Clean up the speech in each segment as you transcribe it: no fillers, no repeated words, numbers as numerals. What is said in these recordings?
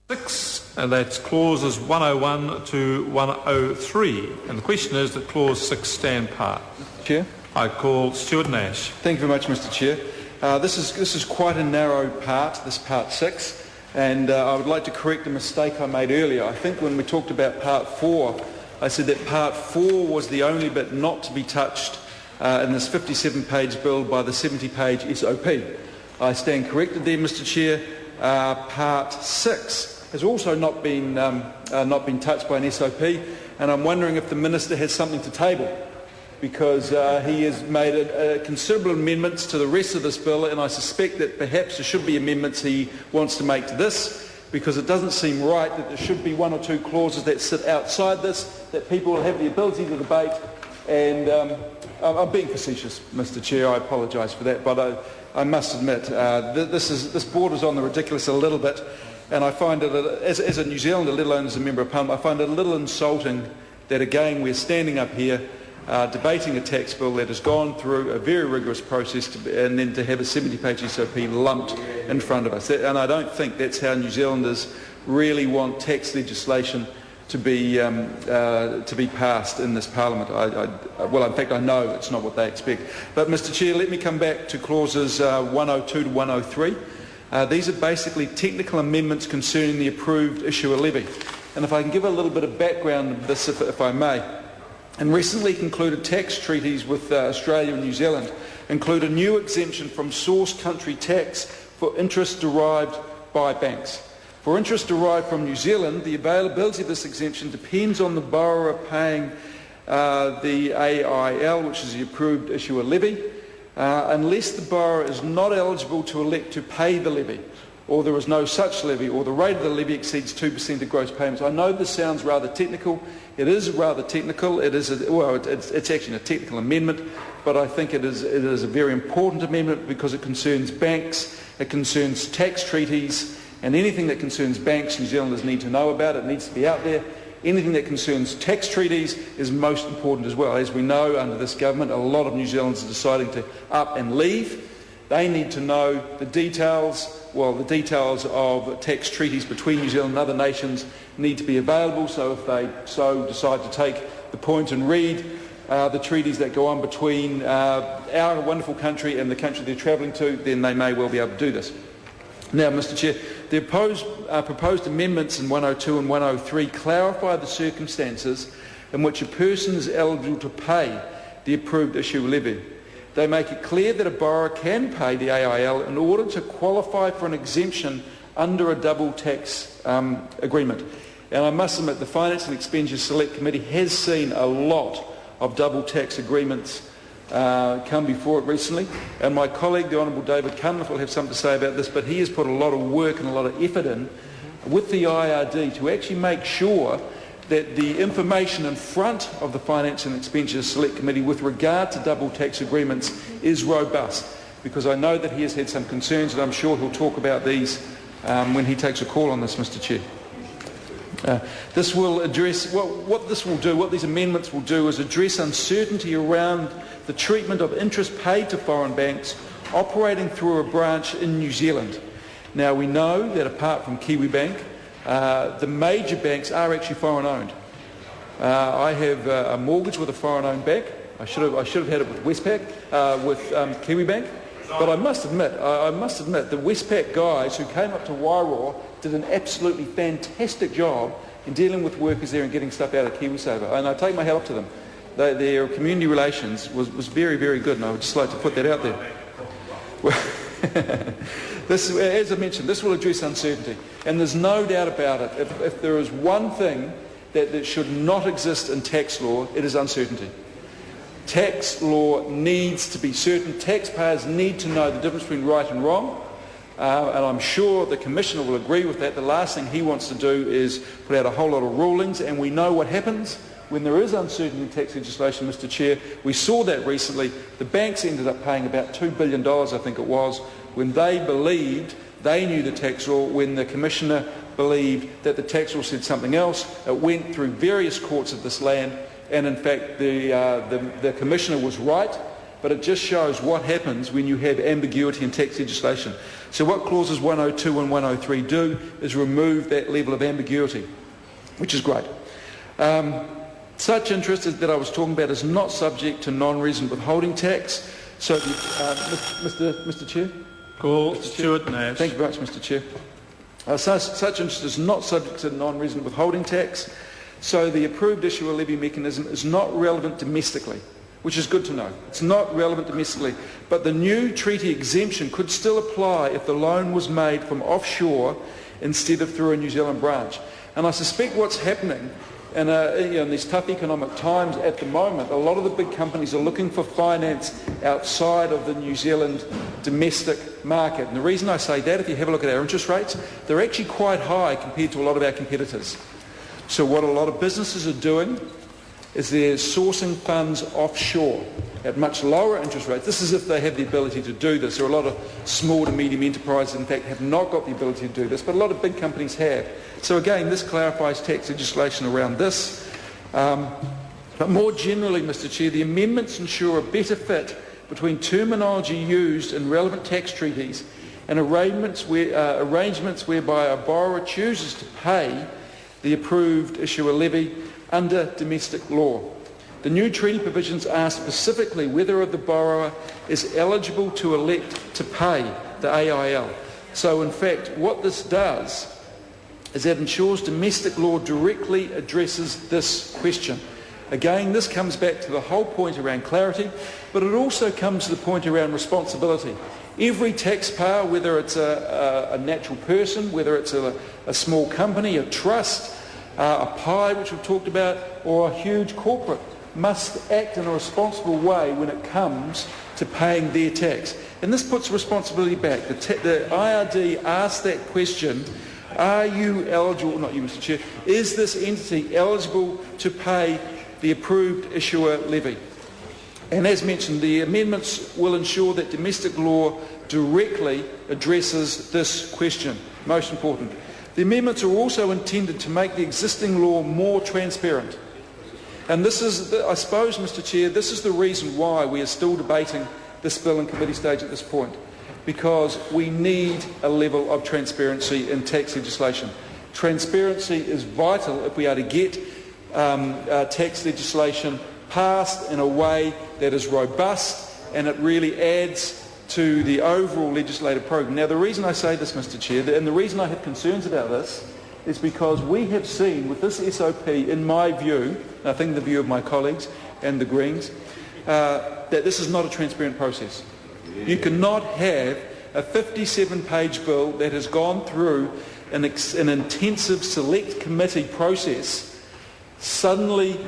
6, and that's clauses 101 to 103. And the question is that clause 6 stand part. Chair. I call Stuart Nash. Thank you very much, Mr. Chair. This is quite a narrow part, this part 6, and I would like to correct a mistake I made earlier. I think when we talked about part 4, I said that part 4 was the only bit not to be touched in this 57-page bill by the 70-page SOP. I stand corrected there, Mr. Chair. Part 6 has also not been touched by an SOP, and I'm wondering if the Minister has something to table, because he has made considerable amendments to the rest of this bill, and I suspect that perhaps there should be amendments he wants to make to this, because it doesn't seem right that there should be 1 or 2 clauses that sit outside this, that people will have the ability to debate. And I'm being facetious, Mr. Chair, I apologise for that, but I must admit this borders on the ridiculous a little bit, and I find it, as a New Zealander, let alone as a Member of Parliament, I find it a little insulting that again we're standing up here debating a tax bill that has gone through a very rigorous process and then to have a 70-page SOP lumped in front of us. And I don't think that's how New Zealanders really want tax legislation to be passed in this Parliament. Well, in fact, I know it's not what they expect. But, Mr. Chair, let me come back to clauses 102 to 103. These are basically technical amendments concerning the approved issuer levy. And if I can give a little bit of background of this, if I may. And recently concluded tax treaties with Australia and New Zealand include a new exemption from source country tax for interest derived by banks. For interest derived from New Zealand, the availability of this exemption depends on the borrower paying the AIL, which is the approved issuer levy, unless the borrower is not eligible to elect to pay the levy, or there is no such levy, or the rate of the levy exceeds 2% of gross payments. I know this sounds rather technical. It is rather technical. It's actually a technical amendment, but I think it is a very important amendment because it concerns banks, it concerns tax treaties, and anything that concerns banks, New Zealanders need to know about. It needs to be out there. Anything that concerns tax treaties is most important as well. As we know, under this government, a lot of New Zealanders are deciding to up and leave. They need to know the details. Well, the details of tax treaties between New Zealand and other nations need to be available, so if they so decide to take the point and read the treaties that go on between our wonderful country and the country they're travelling to, then they may well be able to do this. Now, Mr. Chair, the proposed amendments in 102 and 103 clarify the circumstances in which a person is eligible to pay the approved issue levy. They make it clear that a borrower can pay the AIL in order to qualify for an exemption under a double tax agreement. And I must admit, the Finance and Expenditure Select Committee has seen a lot of double tax agreements come before it recently, and my colleague, the Honourable David Cunliffe, will have something to say about this, but he has put a lot of work and a lot of effort in with the IRD to actually make sure that the information in front of the Finance and Expenditure Select Committee with regard to double tax agreements is robust, because I know that he has had some concerns, and I'm sure he'll talk about these when he takes a call on this, Mr. Chair. This will address, what these amendments will do is address uncertainty around the treatment of interest paid to foreign banks operating through a branch in New Zealand. Now, we know that apart from Kiwi Bank, the major banks are actually foreign-owned. I have a mortgage with a foreign-owned bank. I should have had it with Westpac, with Kiwi Bank. But I must admit, the Westpac guys who came up to Wairoa did an absolutely fantastic job in dealing with workers there and getting stuff out of KiwiSaver. And I take my hat off to them. Their community relations was very, very good, and I would just like to put that out there. Well, this, as I mentioned, this will address uncertainty. And there's no doubt about it. If there is one thing that should not exist in tax law, it is uncertainty. Tax law needs to be certain. Taxpayers need to know the difference between right and wrong. And I'm sure the Commissioner will agree with that. The last thing he wants to do is put out a whole lot of rulings, and we know what happens when there is uncertainty in tax legislation, Mr. Chair. We saw that recently. The banks ended up paying about $2 billion, I think it was, when they believed they knew the tax law, when the Commissioner believed that the tax law said something else. It went through various courts of this land, and in fact the Commissioner was right. But it just shows what happens when you have ambiguity in tax legislation. So what clauses 102 and 103 do is remove that level of ambiguity, which is great. Such interest that I was talking about is not subject to non-resident withholding tax. So, Mr. Chair? Call Stuart Nash. Thank you very much, Mr. Chair. Such interest is not subject to non-resident withholding tax, so the approved issuer levy mechanism is not relevant domestically, which is good to know. It's not relevant domestically, but the new treaty exemption could still apply if the loan was made from offshore instead of through a New Zealand branch. And I suspect what's happening in these tough economic times at the moment, a lot of the big companies are looking for finance outside of the New Zealand domestic market. And the reason I say that, if you have a look at our interest rates, they're actually quite high compared to a lot of our competitors. So what a lot of businesses are doing is they're sourcing funds offshore at much lower interest rates. This is if they have the ability to do this. There are a lot of small to medium enterprises, in fact, have not got the ability to do this, but a lot of big companies have. So again, this clarifies tax legislation around this. But more generally, Mr. Chair, the amendments ensure a better fit between terminology used in relevant tax treaties and arrangements whereby a borrower chooses to pay the approved issuer levy under domestic law. The new treaty provisions ask specifically whether the borrower is eligible to elect to pay the AIL. So in fact, what this does is that ensures domestic law directly addresses this question. Again, this comes back to the whole point around clarity, but it also comes to the point around responsibility. Every taxpayer, whether it's a natural person, whether it's a small company, a trust, a pie, which we've talked about, or a huge corporate, must act in a responsible way when it comes to paying their tax. And this puts responsibility back. The IRD asks that question, are you eligible, not you, Mr. Chair, is this entity eligible to pay the approved issuer levy? And as mentioned, the amendments will ensure that domestic law directly addresses this question. Most important. The amendments are also intended to make the existing law more transparent. And this is, I suppose, Mr. Chair, this is the reason why we are still debating this bill in committee stage at this point, because we need a level of transparency in tax legislation. Transparency is vital if we are to get tax legislation passed in a way that is robust and it really adds to the overall legislative program. Now, the reason I say this, Mr. Chair, and the reason I have concerns about this, is because we have seen with this SOP, in my view, and I think the view of my colleagues and the Greens, that this is not a transparent process. You cannot have a 57-page bill that has gone through an intensive select committee process suddenly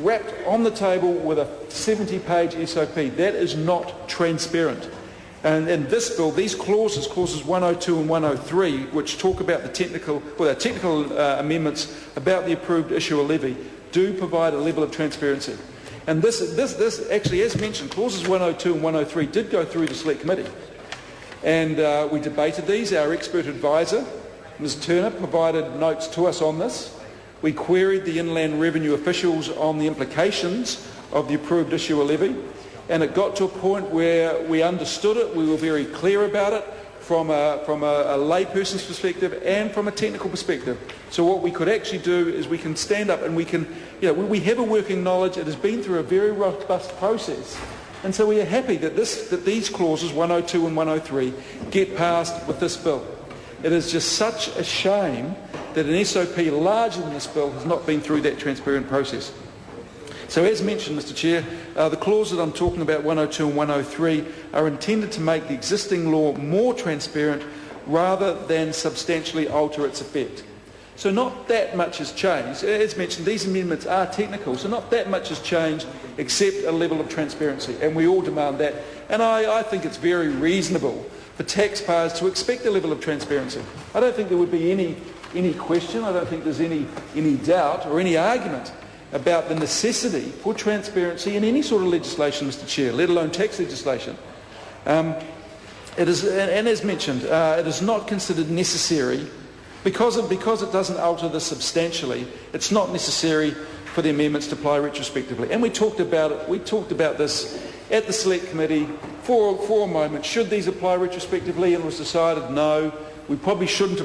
wrapped on the table with a 70-page SOP. That is not transparent. And in this bill, these clauses 102 and 103, which talk about the technical amendments about the approved issuer levy, do provide a level of transparency. And this actually, as mentioned, clauses 102 and 103 did go through the select committee. And we debated these. Our expert advisor, Ms. Turner, provided notes to us on this. We queried the Inland Revenue officials on the implications of the approved issuer levy, and it got to a point where we understood it, we were very clear about it from a layperson's perspective and from a technical perspective. So what we could actually do is we can stand up and we can, we have a working knowledge. It has been through a very robust process, and so we are happy that these clauses 102 and 103 get passed with this bill. It is just such a shame that an SOP larger than this bill has not been through that transparent process. So as mentioned, Mr. Chair, the clauses that I'm talking about, 102 and 103, are intended to make the existing law more transparent rather than substantially alter its effect. So not that much has changed. As mentioned, these amendments are technical, so not that much has changed except a level of transparency, and we all demand that. And I think it's very reasonable for taxpayers to expect a level of transparency. I don't think there would be any question, I don't think there's any doubt or any argument about the necessity for transparency in any sort of legislation, Mr. Chair, let alone tax legislation. It is, and as mentioned, it is not considered necessary because it doesn't alter this substantially. It's not necessary for the amendments to apply retrospectively. And we talked about it. We talked about this at the Select Committee for a moment, should these apply retrospectively, and it was decided no, we probably shouldn't